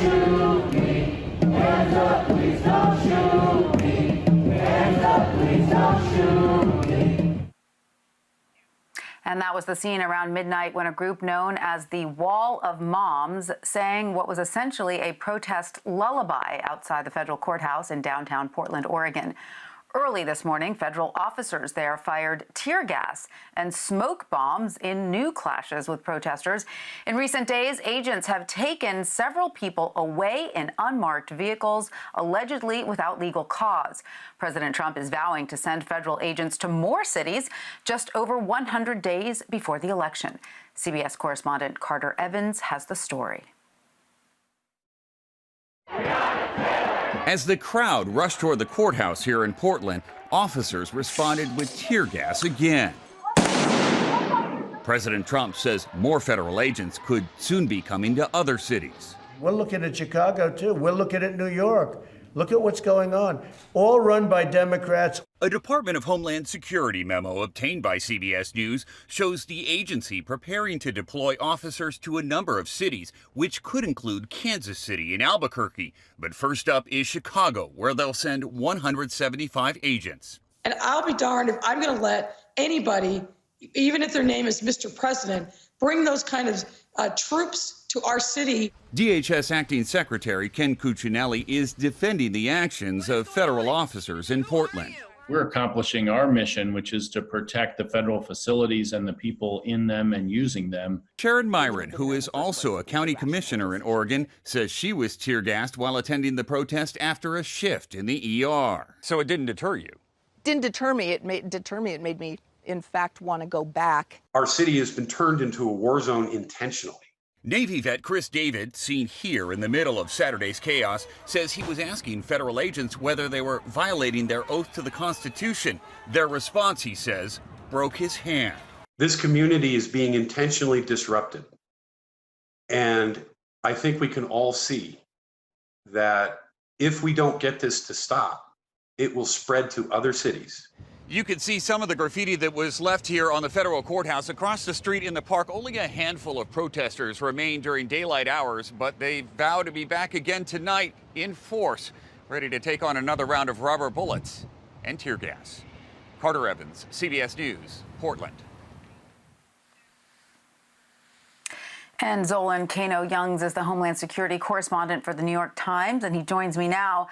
shoot me. Hands up, please don't shoot me. Hands up, please don't shoot me. And that was the scene around midnight when a group known as the Wall of Moms sang what was essentially a protest lullaby outside the federal courthouse in downtown Portland, Oregon. Early this morning, federal officers there fired tear gas and smoke bombs in new clashes with protesters. In recent days, agents have taken several people away in unmarked vehicles, allegedly without legal cause. President Trump is vowing to send federal agents to more cities just over 100 days before the election. CBS correspondent Carter Evans has the story. As the crowd rushed toward the courthouse here in Portland, officers responded with tear gas again. President Trump says more federal agents could soon be coming to other cities. We're looking at Chicago, too. We're looking at New York. Look at what's going on. All run by Democrats. A Department of Homeland Security memo obtained by CBS News shows the agency preparing to deploy officers to a number of cities, which could include Kansas City and Albuquerque. But first up is Chicago, where they'll send 175 agents. And I'll be darned if I'm going to let anybody, even if their name is Mr. President, bring those kind of troops to our city. DHS Acting Secretary Ken Cuccinelli is defending the actions of federal officers in Portland. We're accomplishing our mission, which is to protect the federal facilities and the people in them and using them. Sharon Myron, who is also a county commissioner in Oregon, says she was tear gassed while attending the protest after a shift in the ER. So it didn't deter you? Didn't deter me. It made me, in fact, want to go back. Our city has been turned into a war zone intentionally. Navy vet Chris David, seen here in the middle of Saturday's chaos, says he was asking federal agents whether they were violating their oath to the Constitution. Their response, he says, broke his hand. This community is being intentionally disrupted. And I think we can all see that if we don't get this to stop, it will spread to other cities. You can see some of the graffiti that was left here on the federal courthouse. Across the street in the park, only a handful of protesters remain during daylight hours, but they vow to be back again tonight in force, ready to take on another round of rubber bullets and tear gas. Carter Evans, CBS News, Portland. And Zolan Kanno-Youngs is the Homeland Security correspondent for the New York Times, and he joins me now.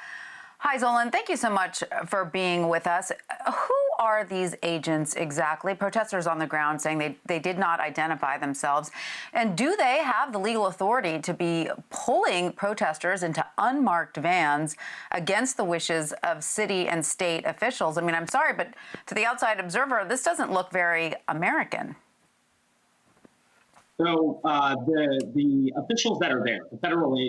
Hi, Zolan. Thank you so much for being with us. Who are these agents exactly? Protesters on the ground saying they did not identify themselves. And do they have the legal authority to be pulling protesters into unmarked vans against the wishes of city and state officials? I mean, I'm sorry, but to the outside observer, this doesn't look very American. So the officials that are there, the federal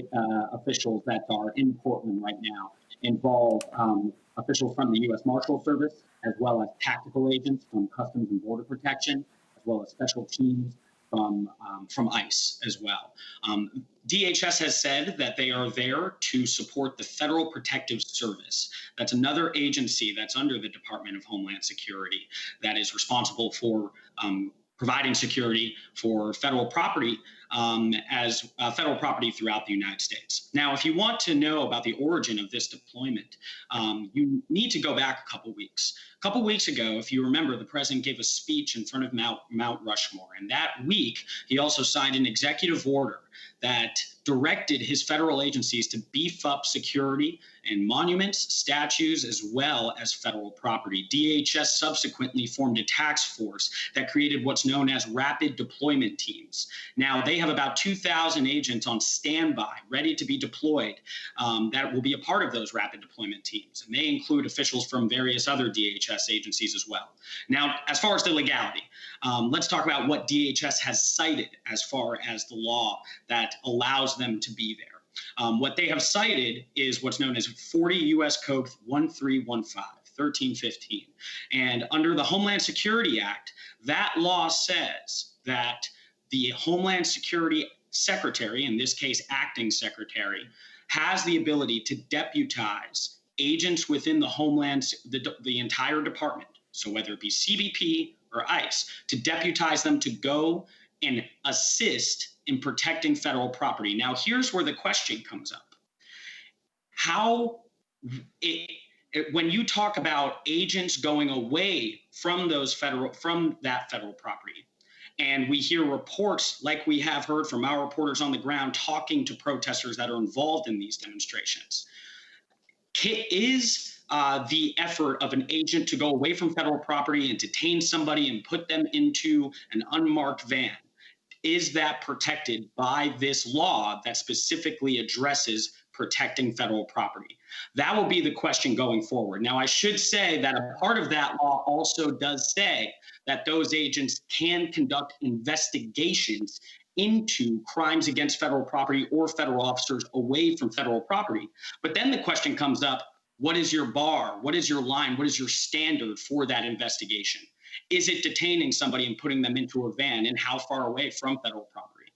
officials that are in Portland right now, involve officials from the U.S. Marshal Service, as well as tactical agents from Customs and Border Protection, as well as special teams from ICE as well. DHS has said that they are there to support the Federal Protective Service. That's another agency that's under the Department of Homeland Security that is responsible for providing security for federal property as federal property throughout the United States. Now, if you want to know about the origin of this deployment, you need to go back a couple weeks. A couple weeks ago, if you remember, the president gave a speech in front of Mount Rushmore. And that week, he also signed an executive order that directed his federal agencies to beef up security and monuments, statues, as well as federal property. DHS subsequently formed a task force that created what's known as rapid deployment teams. Now, they have about 2,000 agents on standby, ready to be deployed, that will be a part of those rapid deployment teams. And they include officials from various other DHS agencies as well. Now, as far as the legality, let's talk about what DHS has cited as far as the law that allows them to be there. What they have cited is what's known as 40 U.S. Code 1315. And under the Homeland Security Act, that law says that the Homeland Security Secretary, in this case, acting secretary, has the ability to deputize agents within the Homeland, the entire department. So whether it be CBP or ICE, to deputize them to go and assist in protecting federal property. Now, here's where the question comes up. When you talk about agents going away from that federal property, and we hear reports like we have heard from our reporters on the ground talking to protesters that are involved in these demonstrations, is the effort of an agent to go away from federal property and detain somebody and put them into an unmarked van, is that protected by this law that specifically addresses protecting federal property? That will be the question going forward. Now, I should say that a part of that law also does say that those agents can conduct investigations into crimes against federal property or federal officers away from federal property. But then the question comes up, what is your bar? What is your line? What is your standard for that investigation? Is it detaining somebody and putting them into a van, and how far away from federal property?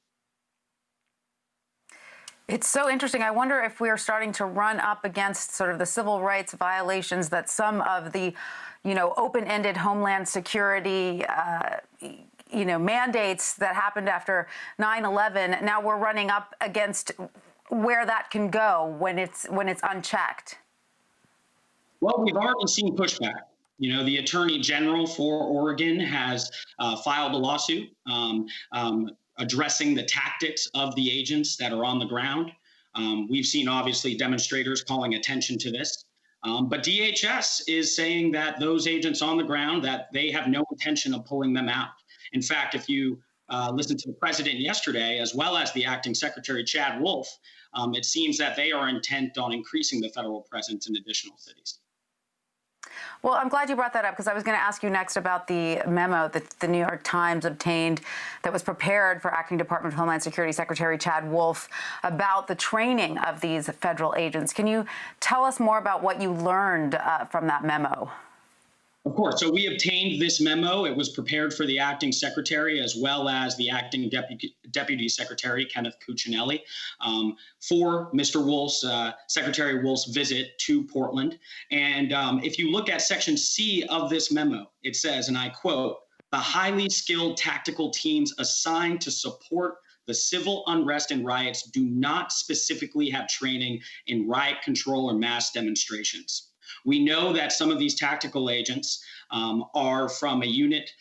It's so interesting. I wonder if we're starting to run up against sort of the civil rights violations that some of the, open-ended Homeland Security, mandates that happened after 9/11. Now we're running up against where that can go when it's unchecked. Well, we've already seen pushback. The Attorney General for Oregon has filed a lawsuit addressing the tactics of the agents that are on the ground. We've seen, obviously, demonstrators calling attention to this. But DHS is saying that those agents on the ground, that they have no intention of pulling them out. In fact, if you listen to the president yesterday, as well as the acting secretary, Chad Wolf, it seems that they are intent on increasing the federal presence in additional cities. Well, I'm glad you brought that up, because I was going to ask you next about the memo that the New York Times obtained that was prepared for Acting Department of Homeland Security Secretary Chad Wolf about the training of these federal agents. Can you tell us more about what you learned from that memo? Of course. So we obtained this memo. It was prepared for the acting secretary as well as the acting deputy secretary, Kenneth Cuccinelli, for Mr. Wolf's, Secretary Wolf's visit to Portland. And if you look at Section C of this memo, it says, and I quote, "The highly skilled tactical teams assigned to support the civil unrest and riots do not specifically have training in riot control or mass demonstrations." We know that some of these tactical agents are from a unit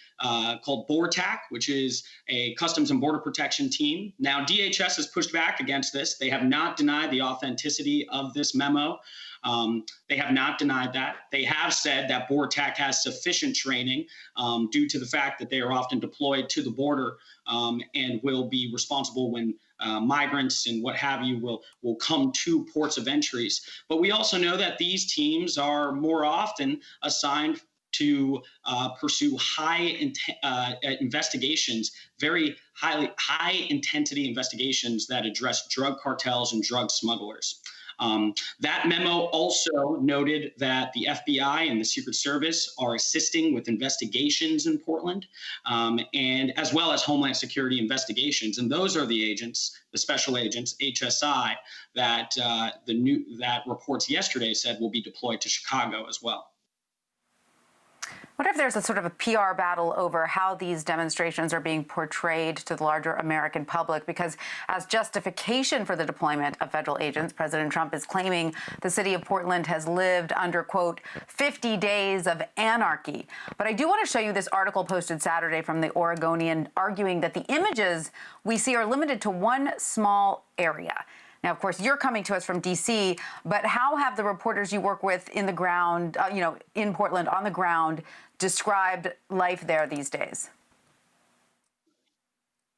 called BORTAC, which is a Customs and Border Protection team. Now, DHS has pushed back against this. They have not denied the authenticity of this memo. They have not denied that. They have said that BORTAC has sufficient training due to the fact that they are often deployed to the border and will be responsible when migrants and what have you will come to ports of entries. But we also know that these teams are more often assigned to pursue investigations, very high intensity investigations that address drug cartels and drug smugglers. That memo also noted that the FBI and the Secret Service are assisting with investigations in Portland, and as well as Homeland Security investigations. And those are the agents, the special agents, HSI, that that reports yesterday said will be deployed to Chicago as well. What if there's a sort of a PR battle over how these demonstrations are being portrayed to the larger American public? Because as justification for the deployment of federal agents, President Trump is claiming the city of Portland has lived under, quote, 50 days of anarchy. But I do want to show you this article posted Saturday from the Oregonian arguing that the images we see are limited to one small area. Now, of course, you're coming to us from D.C., but how have the reporters you work with in the ground, in Portland, on the ground, described life there these days?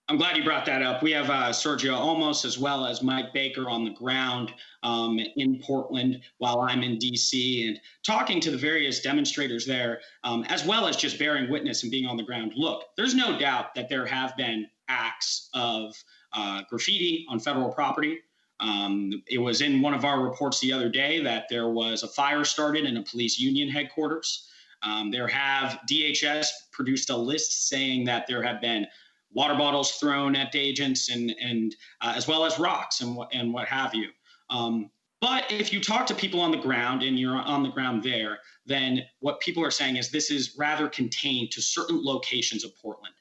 I'm glad you brought that up. We have Sergio Olmos as well as Mike Baker on the ground in Portland while I'm in D.C. and talking to the various demonstrators there, as well as just bearing witness and being on the ground. Look, there's no doubt that there have been acts of graffiti on federal property. It was in one of our reports the other day that there was a fire started in a police union headquarters. DHS produced a list saying that there have been water bottles thrown at agents and as well as rocks and what have you. But if you talk to people on the ground and you're on the ground there, then what people are saying is this is rather contained to certain locations of Portland.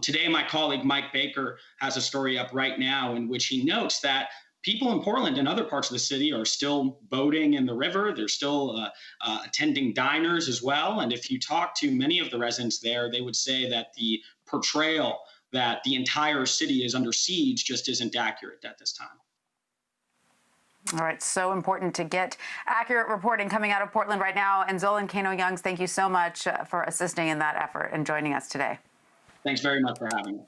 Today, my colleague Mike Baker has a story up right now in which he notes that people in Portland and other parts of the city are still boating in the river. They're still attending diners as well. And if you talk to many of the residents there, they would say that the portrayal that the entire city is under siege just isn't accurate at this time. All right, so important to get accurate reporting coming out of Portland right now. And Zolan Kanno-Youngs, thank you so much for assisting in that effort and joining us today. Thanks very much for having me.